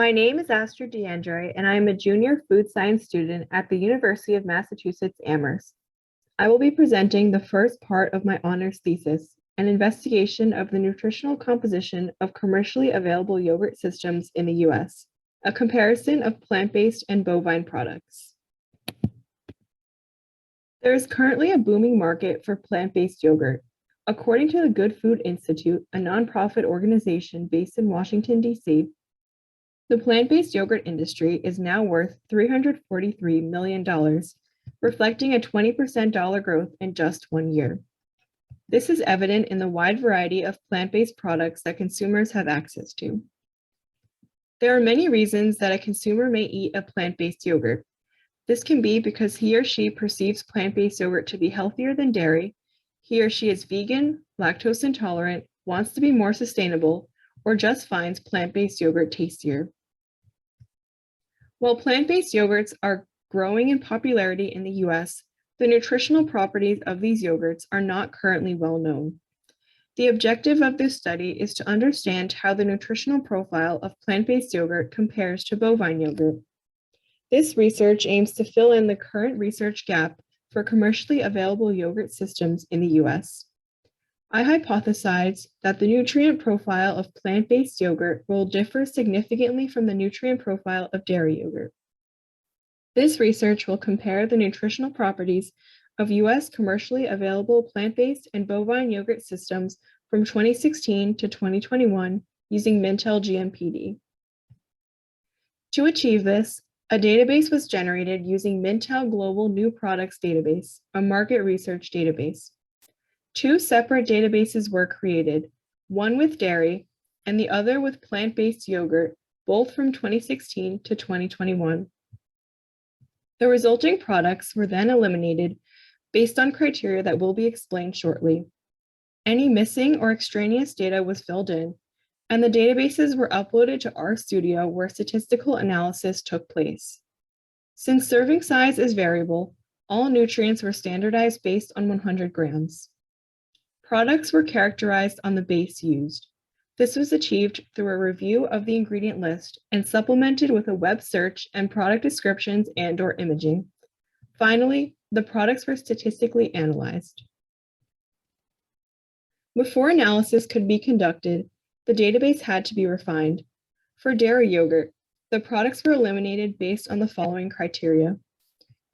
My name is Astrid DeAndre, and I am a junior food science student at the University of Massachusetts Amherst. I will be presenting the first part of my honors thesis, an investigation of the nutritional composition of commercially available yogurt systems in the U.S., a comparison of plant-based and bovine products. There is currently a booming market for plant-based yogurt. According to the Good Food Institute, a nonprofit organization based in Washington, D.C., the plant-based yogurt industry is now worth $343 million, reflecting a 20% dollar growth in just 1 year. This is evident in the wide variety of plant-based products that consumers have access to. There are many reasons that a consumer may eat a plant-based yogurt. This can be because he or she perceives plant-based yogurt to be healthier than dairy, he or she is vegan, lactose intolerant, wants to be more sustainable, or just finds plant-based yogurt tastier. While plant-based yogurts are growing in popularity in the US, the nutritional properties of these yogurts are not currently well known. The objective of this study is to understand how the nutritional profile of plant-based yogurt compares to bovine yogurt. This research aims to fill in the current research gap for commercially available yogurt systems in the US. I hypothesize that the nutrient profile of plant-based yogurt will differ significantly from the nutrient profile of dairy yogurt. This research will compare the nutritional properties of US commercially available plant-based and bovine yogurt systems from 2016 to 2021 using Mintel GMPD. To achieve this, a database was generated using Mintel Global New Products Database, a market research database. Two separate databases were created, one with dairy and the other with plant-based yogurt, both from 2016 to 2021. The resulting products were then eliminated based on criteria that will be explained shortly. Any missing or extraneous data was filled in, and the databases were uploaded to RStudio where statistical analysis took place. Since serving size is variable, all nutrients were standardized based on 100 grams. Products were characterized on the base used. This was achieved through a review of the ingredient list and supplemented with a web search and product descriptions and/or imaging. Finally, the products were statistically analyzed. Before analysis could be conducted, the database had to be refined. For dairy yogurt, the products were eliminated based on the following criteria.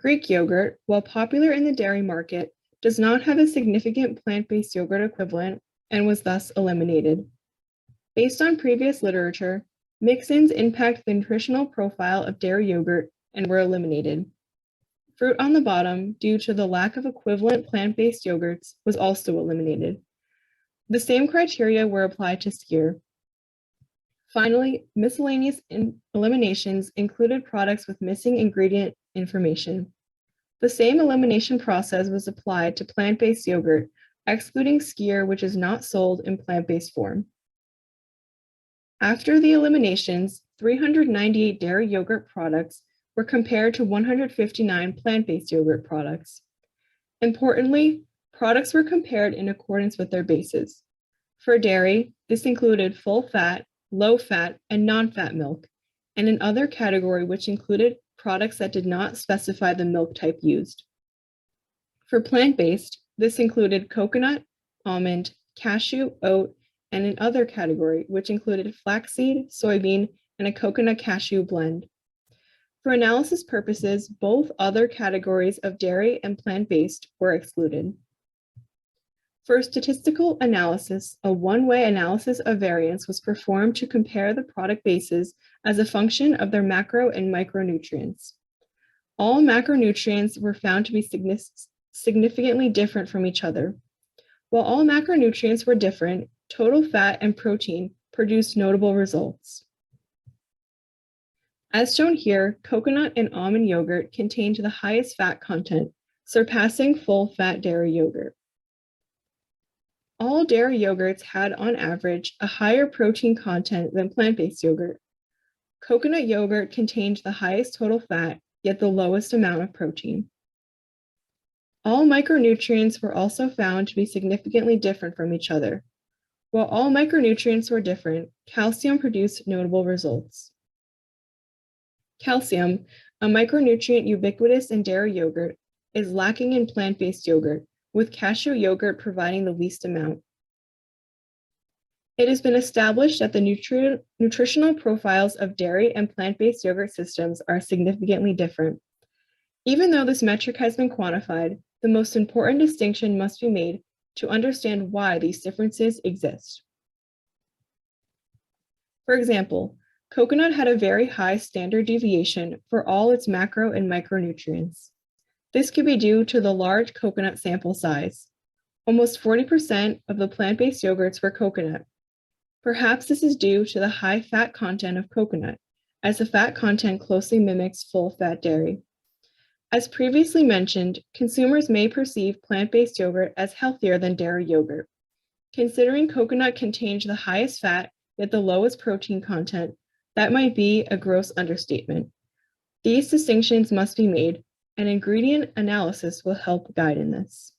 Greek yogurt, while popular in the dairy market, does not have a significant plant-based yogurt equivalent and was thus eliminated. Based on previous literature, mix-ins impact the nutritional profile of dairy yogurt and were eliminated. Fruit on the bottom, due to the lack of equivalent plant-based yogurts, was also eliminated. The same criteria were applied to skyr. Finally, miscellaneous eliminations included products with missing ingredient information. The same elimination process was applied to plant-based yogurt, excluding skyr, which is not sold in plant-based form. After the eliminations, 398 dairy yogurt products were compared to 159 plant-based yogurt products. Importantly, products were compared in accordance with their bases. For dairy, this included full fat, low fat, and non-fat milk, and an other category which included products that did not specify the milk type used. For plant-based, this included coconut, almond, cashew, oat, and an other category which included flaxseed, soybean, and a coconut cashew blend. For analysis purposes, both other categories of dairy and plant-based were excluded. For statistical analysis, a one-way analysis of variance was performed to compare the product bases as a function of their macro and micronutrients. All macronutrients were found to be significantly different from each other. While all macronutrients were different, total fat and protein produced notable results. As shown here, coconut and almond yogurt contained the highest fat content, surpassing full-fat dairy yogurt. All dairy yogurts had, on average, a higher protein content than plant-based yogurt. Coconut yogurt contained the highest total fat, yet the lowest amount of protein. All micronutrients were also found to be significantly different from each other. While all micronutrients were different, calcium produced notable results. Calcium, a micronutrient ubiquitous in dairy yogurt, is lacking in plant-based yogurt, with cashew yogurt providing the least amount. It has been established that the nutritional profiles of dairy and plant-based yogurt systems are significantly different. Even though this metric has been quantified, the most important distinction must be made to understand why these differences exist. For example, coconut had a very high standard deviation for all its macro and micronutrients. This could be due to the large coconut sample size. Almost 40% of the plant-based yogurts were coconut. Perhaps this is due to the high fat content of coconut, as the fat content closely mimics full-fat dairy. As previously mentioned, consumers may perceive plant-based yogurt as healthier than dairy yogurt. Considering coconut contains the highest fat yet the lowest protein content, that might be a gross understatement. These distinctions must be made, and ingredient analysis will help guide in this.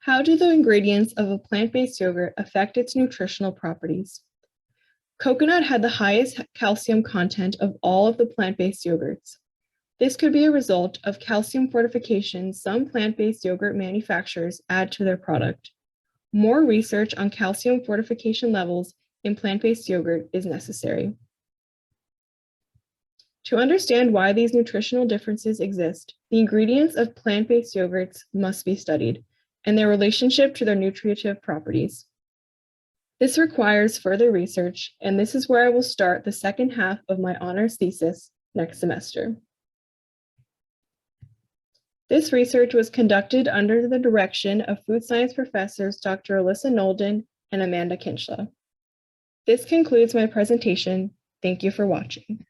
How do the ingredients of a plant-based yogurt affect its nutritional properties? Coconut had the highest calcium content of all of the plant-based yogurts. This could be a result of calcium fortification some plant-based yogurt manufacturers add to their product. More research on calcium fortification levels in plant-based yogurt is necessary. To understand why these nutritional differences exist, the ingredients of plant-based yogurts must be studied, and their relationship to their nutritive properties. This requires further research, and this is where I will start the second half of my honors thesis next semester. This research was conducted under the direction of food science professors Dr. Alyssa Nolden and Amanda Kinchla. This concludes my presentation. Thank you for watching.